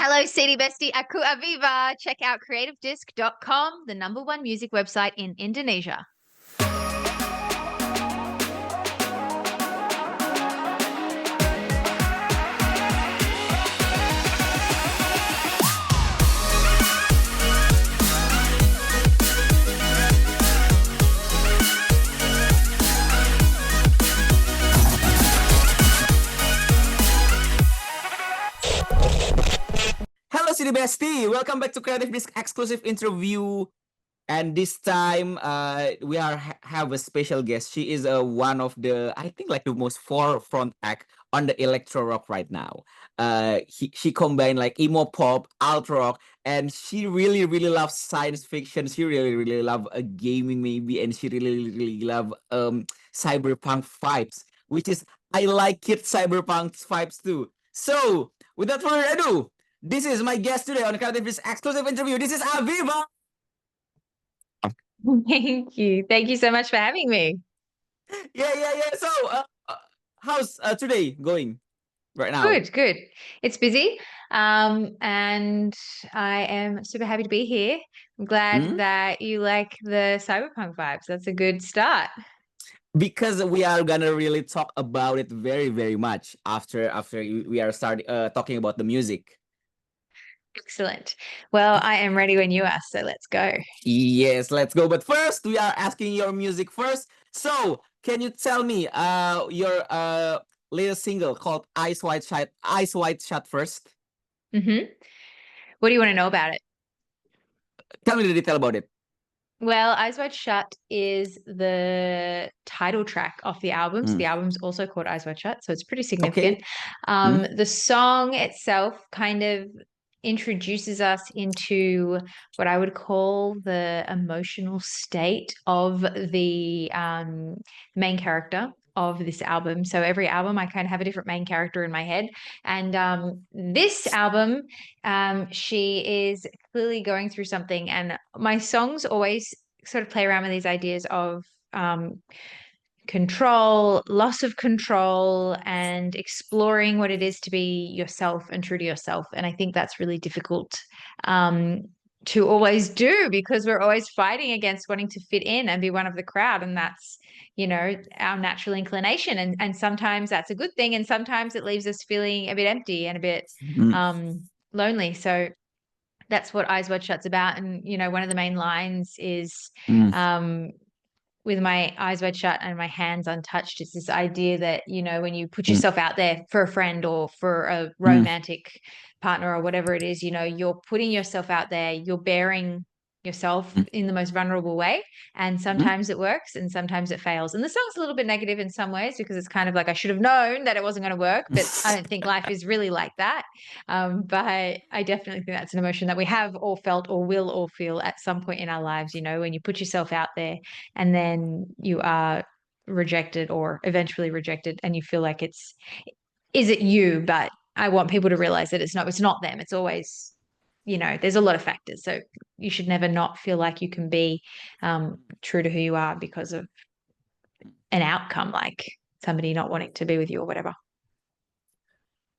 Hello, CD Bestie. Aku AViVA. Check out CreativeDisc.com, the #1 music website in Indonesia. Hello, City Bestie. Welcome back to CreativeDisc exclusive interview. And this time, we have a special guest. She is one of the, I think, like the most forefront act on the electro rock right now. She combined like emo pop, alt rock, and she really loves science fiction. She really love gaming maybe, and she really love cyberpunk vibes, which is I like it cyberpunk vibes too. So without further ado, this is my guest today on CreativeDisc exclusive interview. This is AViVA. Thank you. Thank you so much for having me. Yeah. So, how's today going right now? Good. It's busy, and I am super happy to be here. I'm glad that you like the cyberpunk vibes. That's a good start. Because we are gonna really talk about it very much after we are talking about the music. Excellent. Well, I am ready when you are, so let's go. Yes, let's go. But first, we are asking your music first. So, can you tell me your latest single called Eyes Wide Shut first? What do you want to know about it? Tell me the detail about it. Well, Eyes Wide Shut is the title track of the album. So the album's also called Eyes Wide Shut, so it's pretty significant. Okay. The song itself kind of introduces us into what I would call the emotional state of the main character of this album. So every album I kind of have a different main character in my head. And this album, she is clearly going through something. And my songs always sort of play around with these ideas of control, loss of control, and exploring what it is to be yourself and true to yourself. And I think that's really difficult to always do, because we're always fighting against wanting to fit in and be one of the crowd. And that's, our natural inclination. And sometimes that's a good thing. And sometimes it leaves us feeling a bit empty and a bit lonely. So that's what Eyes Wide Shut's about. And, one of the main lines is, with my eyes wide shut and my hands untouched, it's this idea that, when you put yourself out there for a friend or for a romantic partner or whatever it is, you're putting yourself out there, you're bearing yourself in the most vulnerable way. And sometimes it works and sometimes it fails. And the song's a little bit negative in some ways, because it's kind of like, I should have known that it wasn't going to work, but I don't think life is really like that. But I definitely think that's an emotion that we have all felt or will all feel at some point in our lives, when you put yourself out there and then you are rejected or eventually rejected, and you feel like is it you? But I want people to realize that it's not them. It's always, there's a lot of factors. So you should never not feel like you can be true to who you are because of an outcome, like somebody not wanting to be with you or whatever.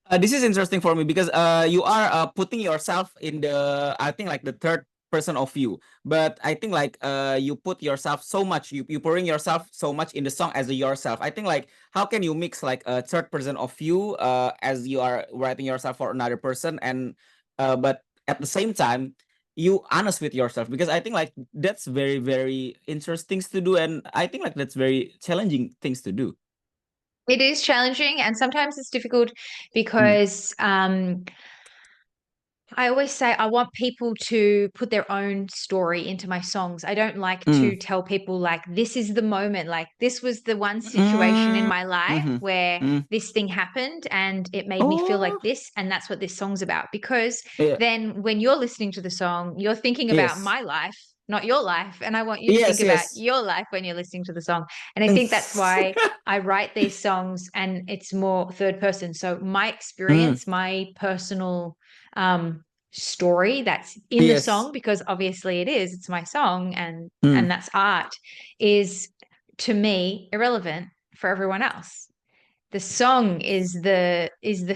This is interesting for me because you are putting yourself in the, I think, like the third person of you, but I think like you put yourself so much, you pouring yourself so much in the song as yourself. I think like, how can you mix like a third person of you as you are writing yourself for another person, and but at the same time you honest with yourself? Because I think like that's very interesting to do, and I think like that's very challenging things to do. It is challenging, and sometimes it's difficult because I always say I want people to put their own story into my songs. I don't like to tell people like, this is the moment, like this was the one situation in my life where this thing happened and it made me feel like this, and that's what this song's about. Because then when you're listening to the song, you're thinking about my life, not your life. And I want you to think about your life when you're listening to the song. And I think that's why I write these songs and it's more third person. So my experience, my personal story that's in the song, because obviously it's my song, and that's art, is to me irrelevant for everyone else. the song is the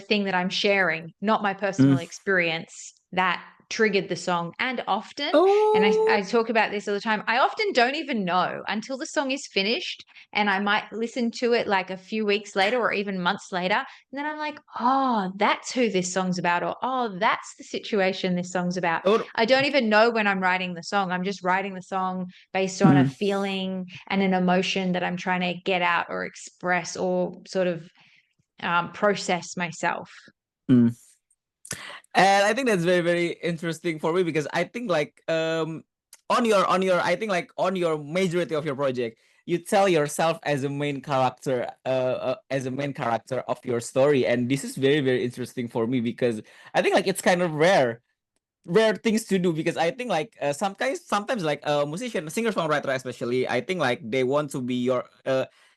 thing that I'm sharing, not my personal Mm. experience that triggered the song. And often, and Oh, I talk about this all the time, I often don't even know until the song is finished, and I might listen to it like a few weeks later or even months later, and then I'm like, oh, that's who this song's about, or oh, that's the situation this song's about. oh, I don't even know when I'm writing the song. I'm just writing the song based on a mm, feeling and an emotion that I'm trying to get out or express or sort of process myself. mm. And I think that's very, very interesting for me because I think like on your I think like on your majority of your project, you tell yourself as a main character, as a main character of your story. And this is very, very interesting for me because I think like it's kind of rare things to do because I think like sometimes like a musician, singer songwriter especially, I think like they want to be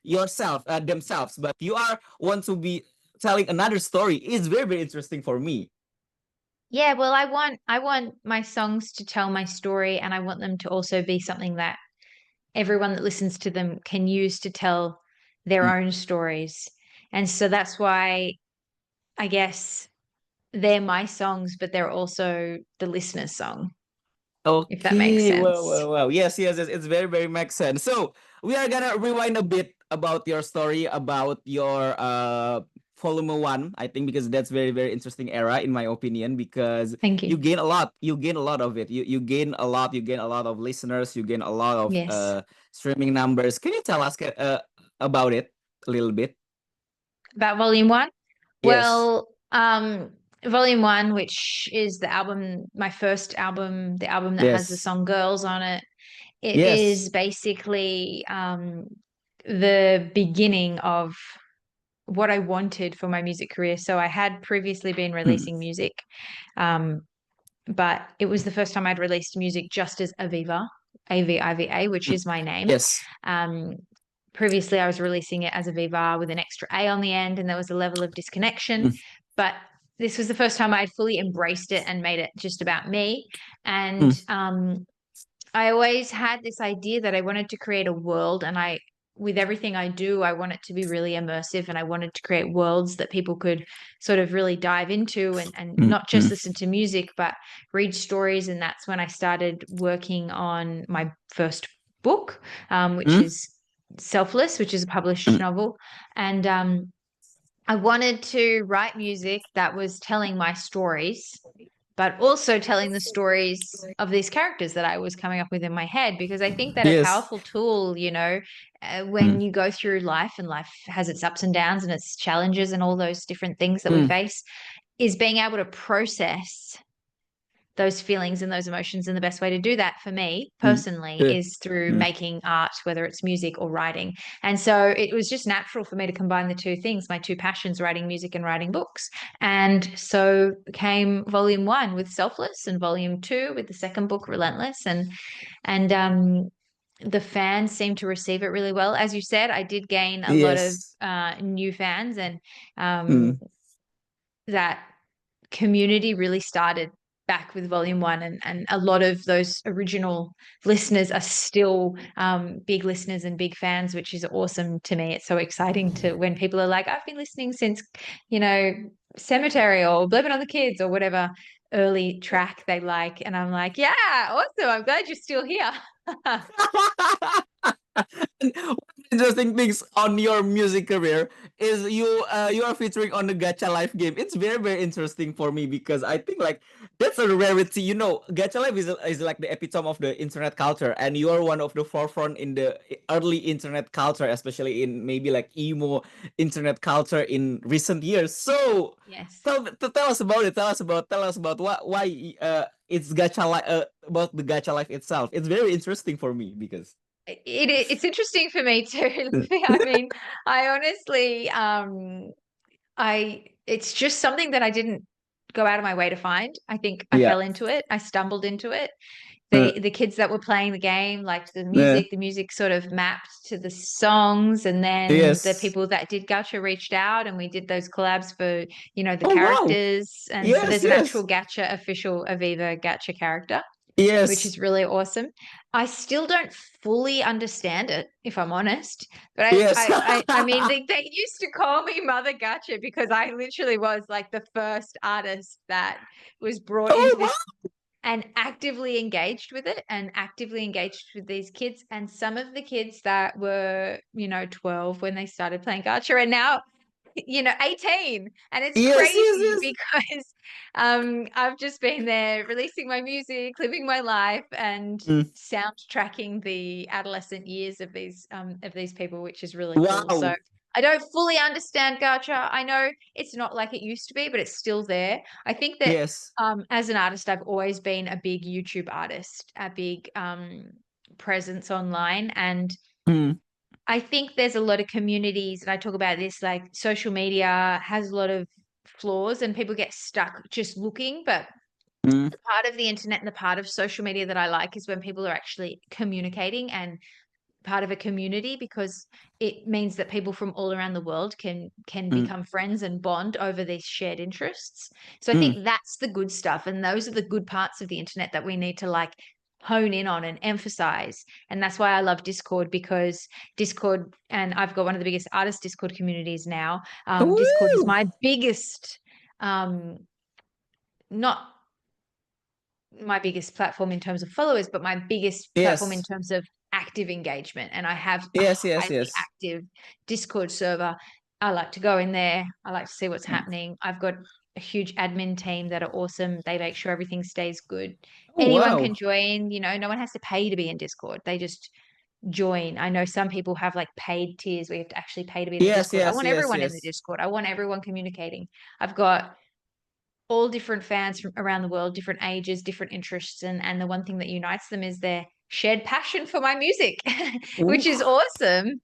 yourself, themselves, but you are want to be telling another story. It's very, very interesting for me. Yeah, well, I want my songs to tell my story, and I want them to also be something that everyone that listens to them can use to tell their Mm. own stories. And so that's why I guess they're my songs, but they're also the listener's song, if that makes Okay, well, sense. well, well. Yes, yes, yes. It's very, very makes sense. So we are gonna rewind a bit about your story, about your volume one, I think, because that's very, very interesting era in my opinion, because Thank you you. gain a lot. You gain a lot of it. You gain a lot, you gain a lot of listeners, you gain a lot of Yes. streaming numbers. Can you tell us about it a little bit? About volume one? Yes. Well, volume one, which is the album, my first album, the album that has the Yes. song Girls on it, it is Yes. basically the beginning of what I wanted for my music career. So I had previously been Mm. releasing music, um, but it was the first time I'd released music just as AViVA, AViVA, which Mm. is my name. Yes. Um, Previously, I was releasing it as AViVA with an extra A on the end, and there was a level of disconnection. Mm. But this was the first time I'd fully embraced it and made it just about me. Mm. And I always had this idea that I wanted to create a world, and with everything I do, I want it to be really immersive, and I wanted to create worlds that people could sort of really dive into, and Mm. not just Mm. listen to music, but read stories. And that's when I started working on my first book, which Mm. is Selfless, which is a published Mm. novel. And I wanted to write music that was telling my stories, but also telling the stories of these characters that I was coming up with in my head. Because I think that a Yes. powerful tool, when Mm. you go through life, and life has its ups and downs and its challenges and all those different things that we Mm. face, is being able to process those feelings and those emotions. And the best way to do that for me Mm. personally Yeah. is through Mm. making art, whether it's music or writing. And so it was just natural for me to combine the two things, my two passions, writing music and writing books. And so came volume one with Selfless, and volume two with the second book, Relentless. And the fans seem to receive it really well. As you said, I did gain a lot of Yes. new fans, and um, Mm. that community really started back with volume one, and a lot of those original listeners are still big listeners and big fans, which is awesome to me. It's so exciting to when people are like, I've been listening since, you know, Cemetery or Blame It on the Kids or whatever early track they like, and I'm like, yeah, awesome, I'm glad you're still here. Interesting things on your music career is you are featuring on the Gacha Life game. It's very, very interesting for me because I think like that's a rarity. You know, Gacha Life is like the epitome of the internet culture, and you are one of the forefront in the early internet culture, especially in maybe like emo internet culture in recent years. So Yes. tell us about it. Tell us about why it's Gacha Life, about the Gacha Life itself. It's very interesting for me because. It's interesting for me too. I mean, I honestly, I it's just something that I didn't go out of my way to find. I think I Yeah. fell into it. I stumbled into it. Uh, The kids that were playing the game liked uh, the music sort of mapped to the songs, and then the yes. people that did Gacha reached out, and we did those collabs for, the Oh wow. characters. And so Yes, there's an actual yes. Gacha official AViVA Gacha character. which Yes. is really awesome. I still don't fully understand it, if I'm honest. But Yes. I mean, they used to call me Mother Gotcha because I literally was like the first artist that was brought into Oh, this wow. and actively engaged with it and actively engaged with these kids. And some of the kids that were, 12 when they started playing Gacha are now 18, and it's Yes, yes, crazy yes. because I've just been there releasing my music, living my life, and Mm. soundtracking the adolescent years of these people, which is really cool. So Wow. I don't fully understand Gacha. I know it's not like it used to be, but it's still there. I think that Yes. as an artist, I've always been a big YouTube artist, a big presence online, and Mm, I think there's a lot of communities, and I talk about this, like social media has a lot of flaws and people get stuck just looking. But mm, the part of the internet and the part of social media that I like is when people are actually communicating and part of a community, because it means that people from all around the world can mm, become friends and bond over these shared interests. So I mm, think that's the good stuff, and those are the good parts of the internet that we need to like hone in on and emphasize. And that's why I love Discord, because Discord, and I've got one of the biggest artist Discord communities now. Discord is Woo! my biggest, not my biggest platform in terms of followers, but my biggest platform in Yes. terms of active engagement. And I have a Yes, yes, highly yes. active Discord server. I like to go in there. I like to see what's Mm. happening. I've got a huge admin team that are awesome. They make sure everything stays good. Oh, Anyone wow. can join, no one has to pay to be in Discord. They just join. I know some people have like paid tiers where you have to actually pay to be in the Yes, Discord. I yes, want yes, everyone in the yes. Discord. I want everyone communicating. I've got all different fans from around the world, different ages, different interests, and the one thing that unites them is their shared passion for my music, Ooh. which is awesome.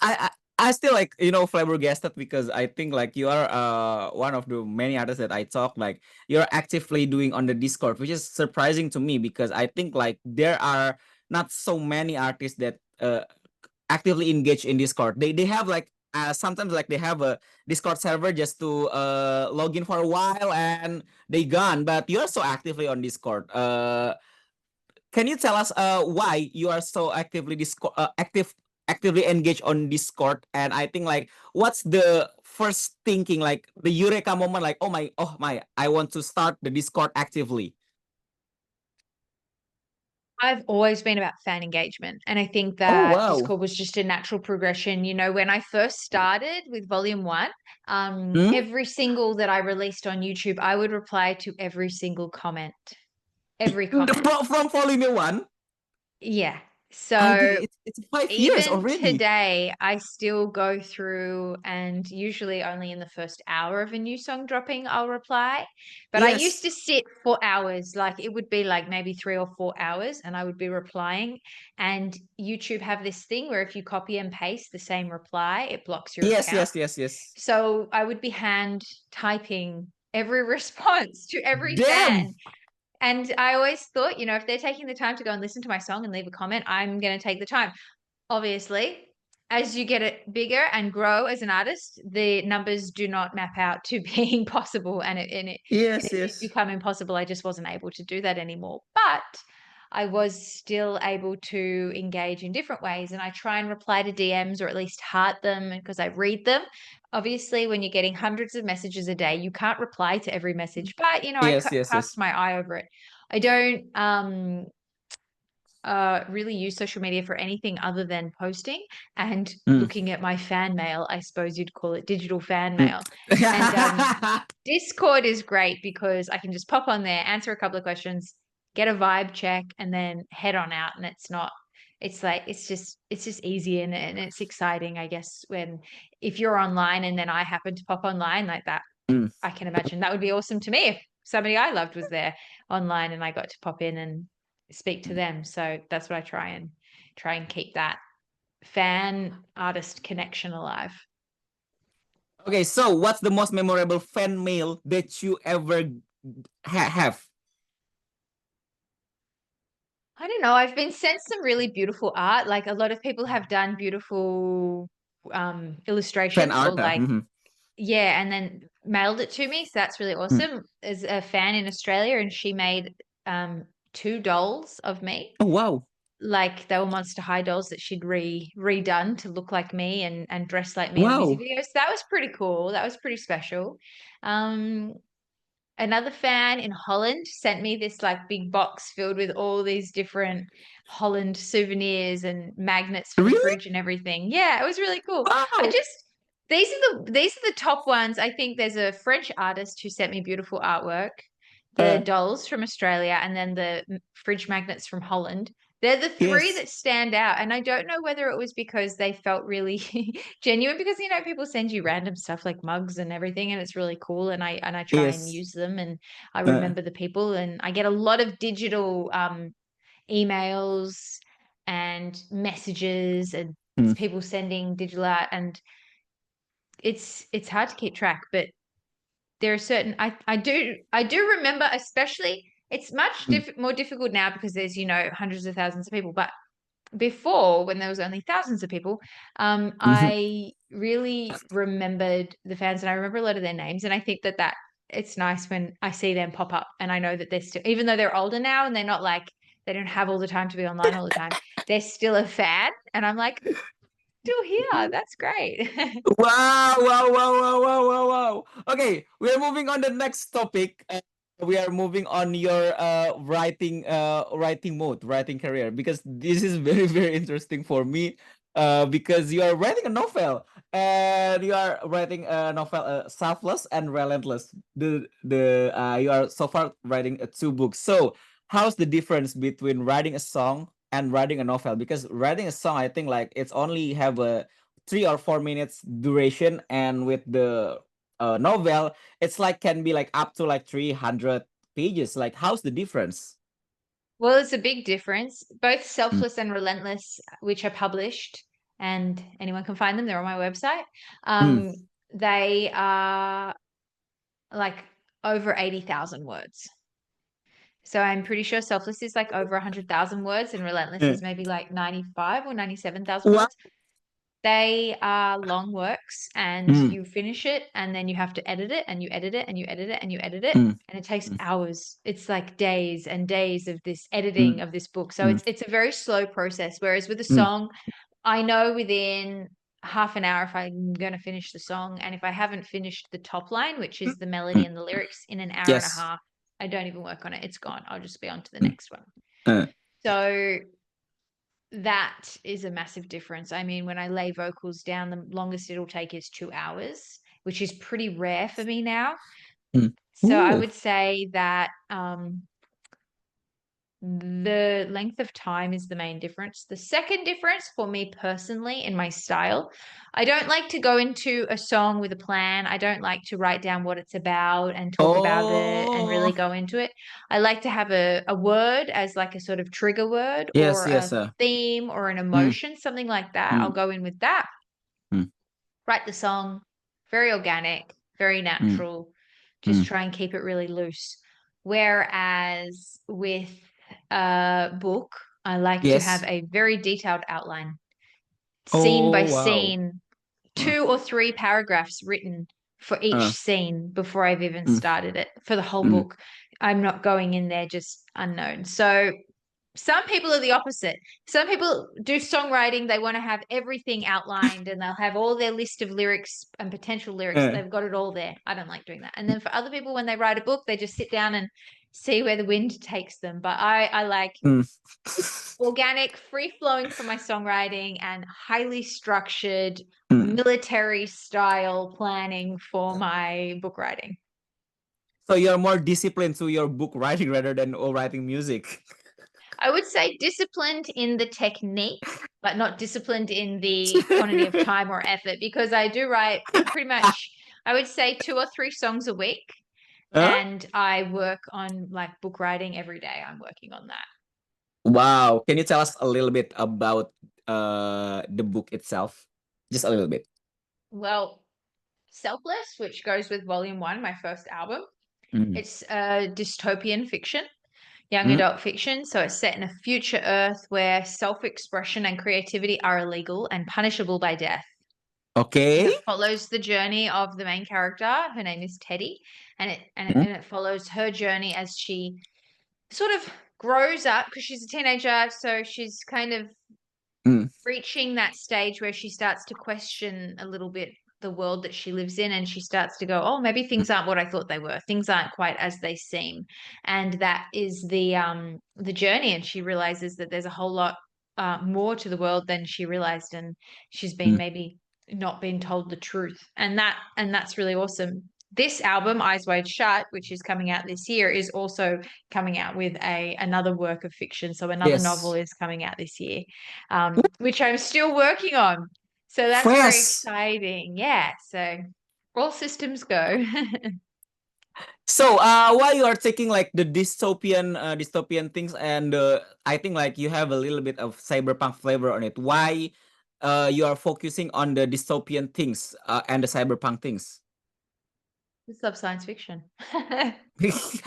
I, I I still like flabbergasted because I think like you are one of the many artists that I talk like you're actively doing on the Discord, which is surprising to me because I think like there are not so many artists that actively engage in Discord. They have like sometimes like they have a Discord server just to log in for a while and they gone. But you are so actively on Discord. Can you tell us why you are so actively actively engaged on Discord? And I think like what's the first thinking like the eureka moment like oh my I want to start the Discord actively. I've always been about fan engagement. And I think Oh that wow. Discord was just a natural progression. When I first started with Volume 1, Hmm? every single that I released on YouTube, I would reply to every single comment. Every comment. From volume one? Yeah. I did So it's 5 years even already. today, I still go through, and usually only in the first hour of a new song dropping, I'll reply. But I used Yes. to sit for hours, like it would be like maybe 3 or 4 hours, and I would be replying. And YouTube have this thing where if you copy and paste the same reply, it blocks your Yes, account. yes, yes, yes. So I would be hand typing every response to every Damn. fan. And I always thought, if they're taking the time to go and listen to my song and leave a comment, I'm going to take the time. Obviously, as you get it bigger and grow as an artist, the numbers do not map out to being possible, and it Yes, did yes. become impossible. I just wasn't able to do that anymore. But I was still able to engage in different ways, and I try and reply to DMs or at least heart them because I read them. Obviously, when you're getting hundreds of messages a day, you can't reply to every message, but I Yes, yes, cast yes. my eye over it. I don't really use social media for anything other than posting and Mm. looking at my fan mail. I suppose you'd call it digital fan Mm. mail. And Discord is great because I can just pop on there, answer a couple of questions, get a vibe check, and then head on out. And it's just easy, and it's exciting, I guess, when if you're online and then I happen to pop online like that. Mm. I can imagine that would be awesome to me if somebody I loved was there online and I got to pop in and speak to them. So that's what I try and keep that fan artist connection alive. Okay, so what's the most memorable fan mail that you ever have? I don't know. I've been sent some really beautiful art. Like a lot of people have done beautiful Fan illustrations or art? like Mhm. yeah, and then mailed it to me. So that's really Mm. awesome. There's a fan in Australia, and she made two dolls of me. Oh, wow. Like they were Monster High dolls that she'd redone to look like me and dress like me in the music Wow. videos. So that was pretty cool. That was pretty special. Um, Another fan in Holland sent me this like big box filled with all these different Holland souvenirs and magnets for the Really? fridge and everything. Yeah, it was really cool. I Wow. just these are the top ones. I think there's a French artist who sent me beautiful artwork, the Uh, dolls from Australia, and then the fridge magnets from Holland. They're the three yes. that stand out. And I don't know whether it was because they felt really genuine because people send you random stuff like mugs and everything and it's really cool and I try and Yes. use them and I Uh, remember the people and I get a lot of digital emails and messages and mm, people sending digital art and it's hard to keep track, but there are certain I do remember, especially it's much mm, more difficult now because there's hundreds of thousands of people, but before when there was only thousands of people, mhm. I really remembered the fans and I remember a lot of their names, and I think that it's nice when I see them pop up and I know that they're still, even though they're older now and they're not like they don't have all the time to be online all the time, they're still a fan and I'm like still here, that's great. Wow, wow, wow, wow, wow, wow, wow. Okay, we are moving on the next topic. We are moving on your writing mode, writing career, because this is very, very interesting for me. Because you are writing a novel and you are writing a novel, selfless and relentless. You are so far writing two books. So how's the difference between writing a song and writing a novel? Because writing a song, I think like it's only have a 3 or 4 minutes duration, and with the novel it's like can be like up to like 300 pages. Like how's the difference? Well, it's a big difference. Both Mm, Selfless and Relentless, which are published, and anyone can find them, they're on my website. mm, Um, they are like over 80,000 words. So I'm pretty sure Selfless is like over 100,000 words and Relentless eh. is maybe like 95 or 97,000 Wow. words. They are long works and Mm, you finish it and then you have to edit it and you edit it and you edit it and you edit it mm, and it takes mm, hours. It's like days and days of this editing mm, of this book. So mm, it's a very slow process. Whereas with a mm, song, I know within half an hour if I'm going to finish the song. And if I haven't finished the top line, which is the melody mm. and the lyrics, in an hour and a Yes. half, I don't even work on it. It's gone. I'll just be on to the Mm, next one. uh, So that is a massive difference. I mean, when I lay vocals down, the longest it'll take is 2 hours, which is pretty rare for me now. mm. So I Ooh. would say that the length of time is the main difference. The second difference for me personally in my style, I don't like to go into a song with a plan. I don't like to write down what it's about and talk about it and really Oh, go into it. I like to have a word as like a sort of trigger word yes, or yes. a theme or an Mm, emotion, something like that. I'll mm, go in with that, mm, write the song, very organic, very mm, natural, just mm. try and keep it really loose. Whereas with a book, I like to have Yes. a very detailed outline, scene by Oh, wow. scene, uh, 2 or 3 paragraphs written for each uh, scene before I've even mm, started it for the whole mm, book. I'm not going in there just unknown. So some people are the opposite. Some people do songwriting, they want to have everything outlined and they'll have all their list of lyrics and potential lyrics. uh, They've got it all there. I don't like doing that. And then for other people, when they write a book, they just sit down and see where the wind takes them. But I like mm. organic, free flowing for my songwriting and highly structured Mm. military style planning for my book writing. So you're more disciplined to your book writing rather than writing music. I would say disciplined in the technique, but not disciplined in the quantity of time or effort because I do write pretty much, I would say 2 or 3 songs a week. Huh? And I work on like book writing every day. I'm working on that. Wow. Can you tell us a little bit about the book itself? Just a little bit. Well, Selfless, which goes with volume 1, my first album, Mm. it's a dystopian fiction, young Mm. adult fiction. So it's set in a future Earth where self expression and creativity are illegal and punishable by death. Okay. that follows the journey of the main character. Her name is Teddy, and it follows her journey as she sort of grows up because she's a teenager. So she's kind of Mm, reaching that stage where she starts to question a little bit the world that she lives in, and she starts to go, oh, maybe mm, things aren't what I thought they were. Things aren't quite as they seem. And that is the journey, and she realizes that there's a whole lot more to the world than she realized, and she's been mm. maybe not been told the truth. And that's really awesome. This album, Eyes Wide Shut, which is coming out this year, is also coming out with another work of fiction. So another novel Yes. is coming out this year, which I'm still working on. So that's very Fresh. exciting. Yeah. So all systems go. So, while you are taking like the dystopian things, and I think like you have a little bit of cyberpunk flavor on it. Why, you are focusing on the dystopian things, and the cyberpunk things? Just love science fiction.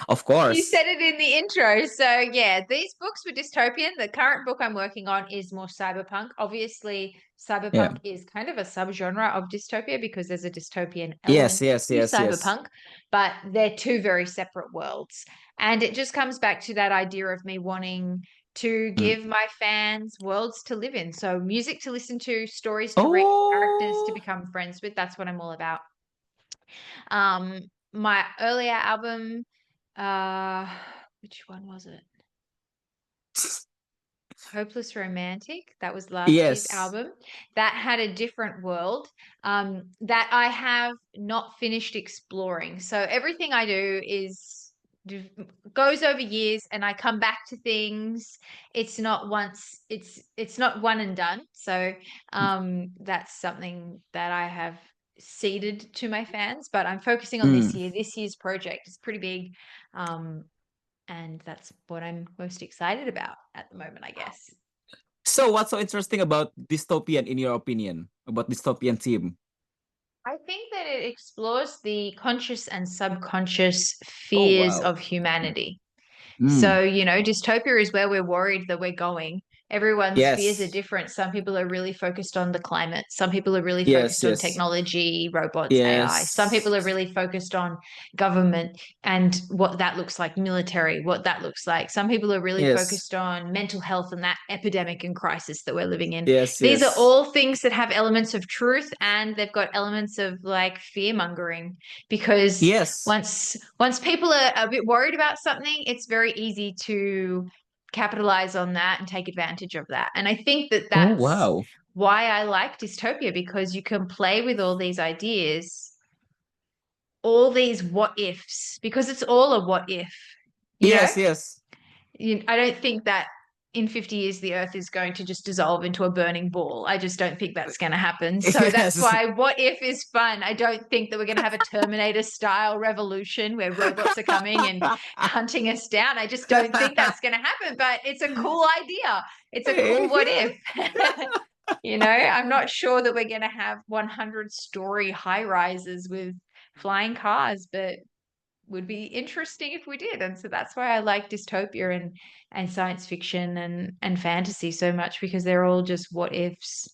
Of You course. said it in the intro. So, yeah, these books were dystopian. The current book I'm working on is more cyberpunk. Obviously, Yeah. cyberpunk is kind of a subgenre of dystopia because there's a dystopian Yes. element Yes. to Yes. Yes. cyberpunk, but they're two very separate worlds. And it just comes back to that idea of me wanting to Mm. give my fans worlds to live in. So, music to listen to, stories to read, characters to Oh. become friends with. That's what I'm all about. Um, my earlier album, uh, which one was it? Hopeless Romantic. That was last year's Yes. album. That had a different world that I have not finished exploring. So everything I do goes over years, and I come back to things. It's not once. It's not one and done. So that's something that I have seeded to my fans. But I'm focusing on this Mm. year. This year's project is pretty big. Um, and that's what I'm most excited about at the moment, I guess. So, what's so interesting about dystopian, in your opinion, about dystopian theme? I think that it explores the conscious and subconscious Oh, fears wow. of humanity. Mm. So, dystopia is where we're worried that we're going. Everyone's fears are Yes. different. Some people are really focused on the climate. Some people are really Yes. focused on Yes. technology, robots, AI. Some people are Yes. really focused on government and what that looks like, military, what that looks like. Some people are really Yes. focused on mental health and that epidemic and crisis that we're living in. Yes. These are Yes. all things that have elements of truth, and they've got elements of like fear mongering, because Yes. once people are a bit worried about something, it's very easy to capitalize on that and take advantage of that. And I think that Oh, that's wow. why I like dystopia, because you can play with all these ideas, all these what ifs, because it's all a what if, you know? Yes. Yes. I don't think that in 50 years the earth is going to just dissolve into a burning ball. I just don't think that's going to happen. So that's Yes. why what if is fun. I don't think that we're going to have a Terminator style revolution where robots are coming and hunting us down. I just don't think that's going to happen, but it's a cool idea. It's a cool what if. I'm not sure that we're going to have 100-story high rises with flying cars, but would be interesting if we did. And so that's why I like dystopia and science fiction and fantasy so much, because they're all just what ifs.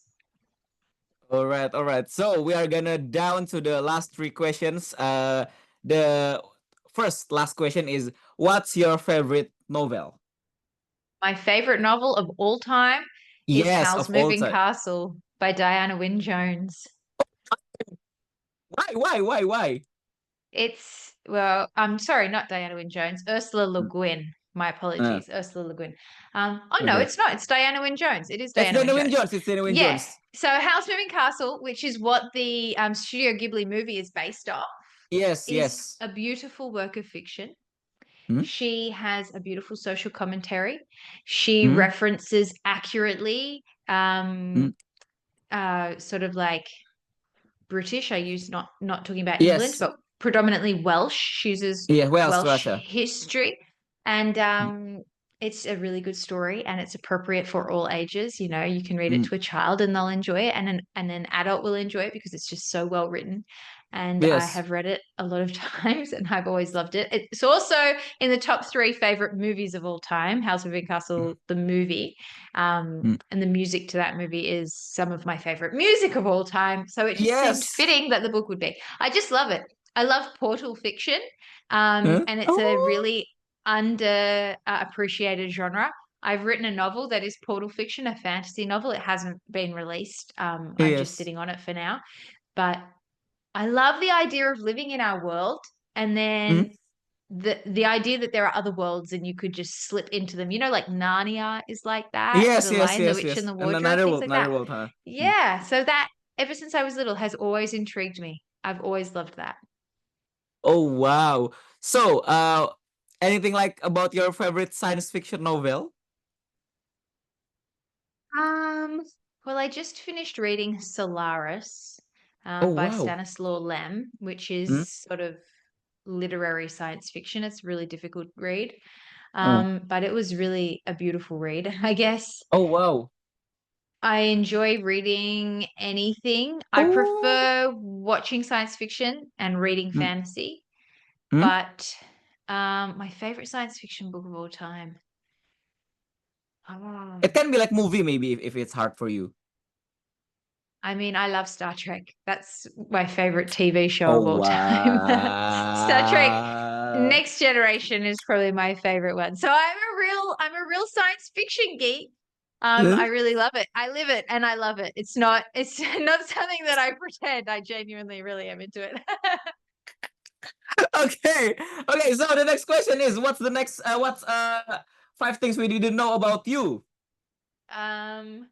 All right. All right. So we are gonna down to the last three questions. The first last question is, what's your favorite novel? My favorite novel of all time is Yes, Howl's of all Moving time. Castle by Diana Wynne Jones. Why? Why? Why? Why? Well, I'm sorry, not Diana Wynne Jones, Ursula Le Mm. Guin. My Uh, apologies, Ursula Le Guin. Oh no, okay. it's not. It's Diana Wynne Jones. It is It's Diana Wynne Genuine Jones. Jones. It's Genuine Yeah. Jones. So Howl's Moving Castle, which is what the Studio Ghibli movie is based off, Yes. is Yes. a beautiful work of fiction. Hmm? She has a beautiful social commentary. She Hmm? references accurately, Hmm? sort of like British. I use not talking about England, Yes. but predominantly Welsh. She uses Yeah. Welsh, Welsh Russia. history, and Hmm. it's a really good story, and it's appropriate for all ages. You can read it Hmm. to a child and they'll enjoy it, and an adult will enjoy it because it's just so well written. and I Yes. have read it a lot of times, and I've always loved it. It's also in the top 3 favorite movies of all time. House of Mm, Castle, the movie, mm. and the music to that movie is some of my favorite music of all time. So it just seemed Yes. fitting that the book would be. I just love it. I love portal fiction, Huh? and it's a Oh, really under appreciated genre. I've written a novel that is portal fiction, a fantasy novel. It hasn't been released. I'm just yes. sitting on it for now. But I love the idea of living in our world, and Mm. then the idea that there are other worlds and you could just slip into them. You know, like Narnia is like that, Yes, The yes, Lion, the yes, Witch, and yes. the And Wardrobe, things like another that. world, huh? Mm. Yeah. So that ever since I was little has always intrigued me. I've always loved that. Oh, wow. So, anything like about your favorite science fiction novel? Um, well, I just finished reading Solaris Oh, by wow. Stanislaw Lem, which Mm, is sort of literary science fiction. It's a really difficult read, mm. but it was really a beautiful read. I guess Oh, wow. I enjoy reading anything. I Oh. prefer watching science fiction and reading Mm, fantasy, mm. but my favorite science fiction book of all time. Oh, It can be like movie maybe if it's hard for you. I mean, I love Star Trek. That's my favorite TV show Oh, of all time. Star Trek wow. Next Generation is probably my favorite one. So I'm a real science fiction geek. Huh? I really love it. I live it and I love it. It's not something that I pretend. I genuinely really am into it. Okay. Okay, so the next question is what's the next what's 5 things we didn't know about you? Um,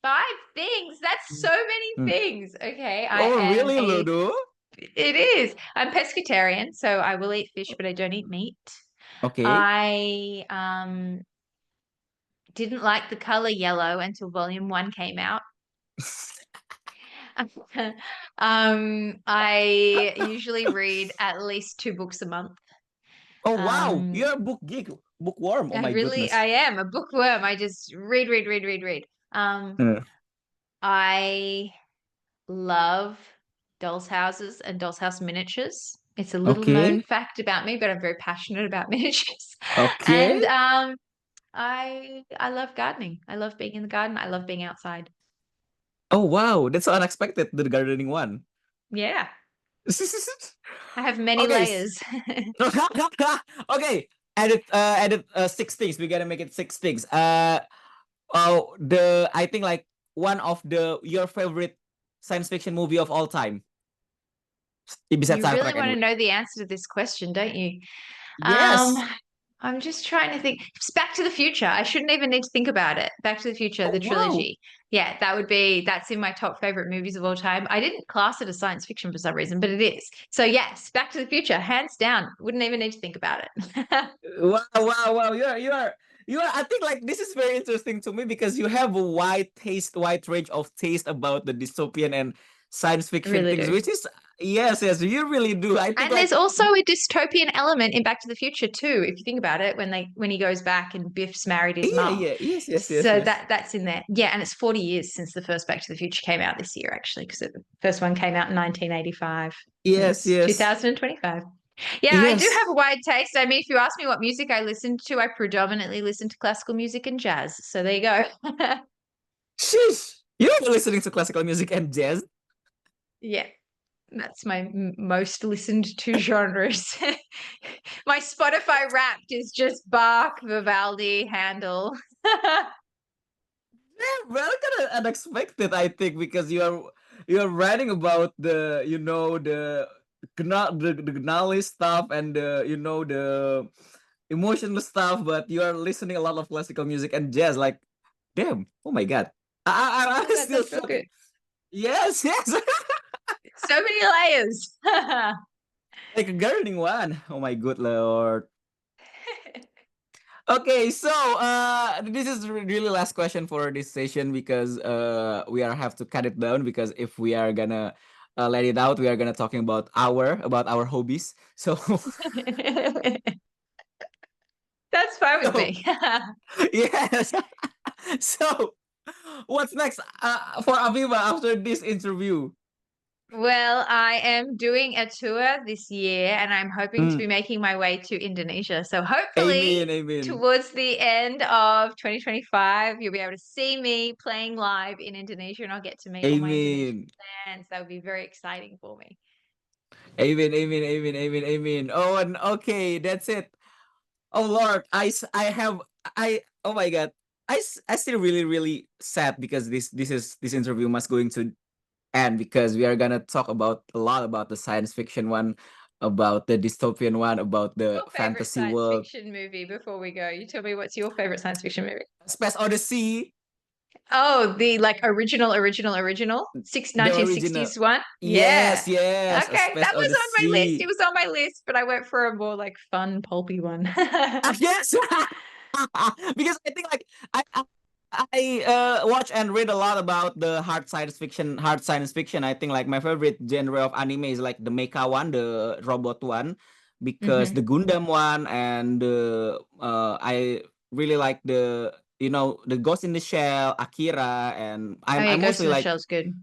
5 things. That's so many Mm. things. Okay, I Oh, am really, a Ludo? it is. I'm pescatarian, so I will eat fish, but I don't eat meat. Okay. I didn't like the color yellow until volume 1 came out. I usually read at least 2 books a month. Oh, wow. Um, You're a book geek, bookworm. Oh my I goodness. am a bookworm. I just read, read, read, read, read. Uh, I love dolls' houses and dolls' house miniatures. It's a little known okay. fact about me, but I'm very passionate about miniatures. Okay. And I love gardening. I love being in the garden. I love being outside. Oh, wow. That's so unexpected, the gardening one. Yeah, I have many Okay. layers. Okay. Edit 6 things. We gotta make it 6 things. I think like one of the your favorite science fiction movie of all time. Bisa You Star really Trek want to anyway. know the answer to this question, don't you? Um, Yes. I'm just trying to think. It's Back to the Future. I shouldn't even need to think about it. Back to the Future, Oh, the wow. trilogy. Yeah, that's in my top favorite movies of all time. I didn't class it as science fiction for some reason, but it is. So yes, Back to the Future, hands down. Wouldn't even need to think about it. Wow, wow, wow. You are I think like this is very interesting to me because you have a wide range of taste about the dystopian and science I fiction really things, do. which is yes, yes, you really do. I think And there's like also a dystopian element in Back to the Future too, if you think about it, when he goes back and Biff's married his yeah, mum. yeah, yes, yes, yes, So yes. that's in there. Yeah, and it's 40 years since the first Back to the Future came out this year, actually, because the first one came out in 1985 and Yes, it's yes. 2025. Yeah, I do have Yes. a wide taste. I mean, if you ask me what music I listen to, I predominantly listen to classical music and jazz. So there you go. Sheesh. You're listening to classical music and jazz. Yeah, that's my most listened to genres. My Spotify Wrapped is just Bach, Vivaldi, Handel. Yeah, well, kind of unexpected, I think, because you're writing about the the gnarly stuff and the emotional stuff, but you are listening a lot of classical music and jazz. Like, damn! Oh my god! I'm still That's real shocked. good. Yes, yes. So many layers. Like a gardening one. Oh my good lord. Okay, so this is really last question for this session because we are have to cut it down because if we are gonna let it out, we are gonna talking about our hobbies. So That's fine with so me. yes. So what's next for Aviva after this interview? Well, I am doing a tour this year and I'm hoping to Mm, be making my way to Indonesia. So hopefully amen, amen, towards the end of 2025, you'll be able to see me playing live in Indonesia and I'll get to meet all my Indonesian amen, fans. That would be very exciting for me. amen, amen, amen, amen, amen. Oh, and okay, that's it. Oh Lord, oh my God, I still really really sad because this interview must going to end because we are gonna talk about a lot about the science fiction one, about the dystopian one, about the Your favorite fantasy science world, fiction movie before we go? You tell me what's your favorite science fiction movie? Space Odyssey, Oh, the like original the original. 1960s one. Yes, Yeah. yes, a Okay, Space that was on my list. It Odyssey. was on my list, but I went for a more like fun, pulpy one. Ah, yes, because I think like I watch and read a lot about the hard science fiction. Hard science fiction. I think like my favorite genre of anime is like the mecha one, the robot one, because the Hmm. Gundam one and I really like the the Ghost in the Shell, Akira, and Oh yeah, I'm Ghost mostly in the like Shell's good.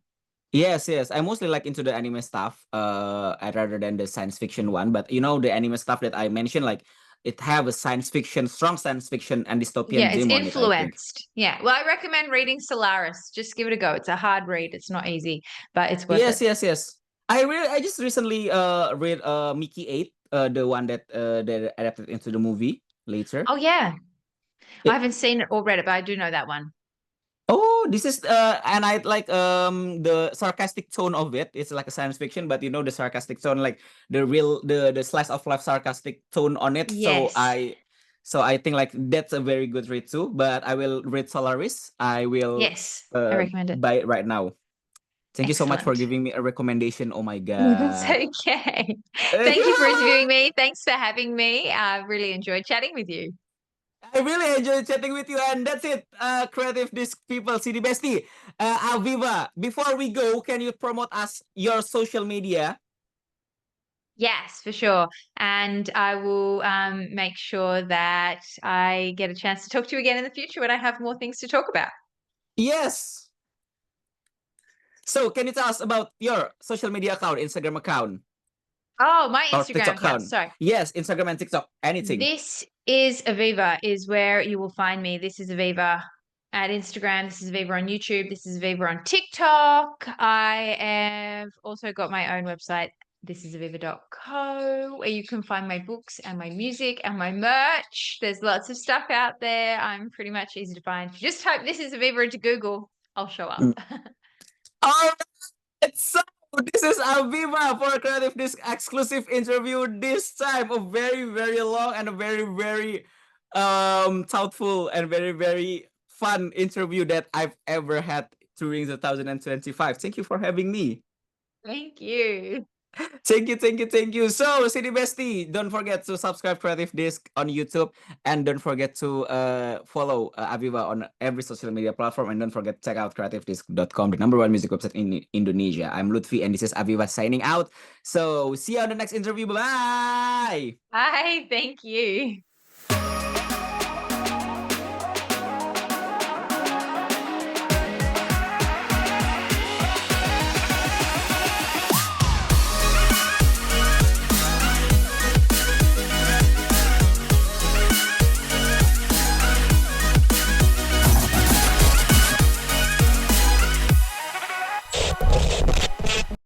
yes, yes. I'm mostly like into the anime stuff, rather than the science fiction one. But the anime stuff that I mentioned, like it have a science fiction, strong science fiction and dystopian Yeah, it's theme on it, I think. influenced. Yeah. Well, I recommend reading Solaris. Just give it a go. It's a hard read. It's not easy, but it's worth it. Yes, yes, yes. I just recently read Mickey 8, the one that adapted into the movie later. Oh yeah. I It, haven't seen it or read it, but I do know that one. oh, this is and I like the sarcastic tone of it. It's like a science fiction, but the sarcastic tone, like the slice of life sarcastic tone on it. Yes. So I think like that's a very good read too. But I will read Solaris. I will Yes. I recommend it. buy it right now. Thank you so much for Excellent. giving me a recommendation. Oh my That's god. okay. Thank you for interviewing me. Thanks for having me. I really enjoyed chatting with you. I really enjoyed chatting with you, and that's it. Creative Disc people, CD Bestie, AViVA. Before we go, can you promote us your social media? Yes, for sure. And I will make sure that I get a chance to talk to you again in the future when I have more things to talk about. Yes. So, can you tell us about your social media account, Instagram account, Oh, my or Instagram TikTok account. account? So Yes, Instagram and TikTok, anything. this is Aviva, is where you will find me. This is Aviva at Instagram. This is Aviva on YouTube. This is Aviva on TikTok. I have also got my own website. This is aviva.co, where you can find my books and my music and my merch. There's lots of stuff out there. I'm pretty much easy to find. Just type this is Aviva into Google. I'll show up. Mm. All right, so this is Aviva for a Creative Disc exclusive interview. This time, a very, very long and a very, very thoughtful and very, very fun interview that I've ever had during 2025. Thank you for having me. Thank you. Thank you, thank you, thank you. So, City Bestie, don't forget to subscribe Creative Disc on YouTube, and don't forget to follow Aviva on every social media platform, and don't forget to check out creativedisc.com, the number one music website in Indonesia. I'm Lutfi, and this is Aviva signing out. So, see you on the next interview. Bye. Bye. Thank you.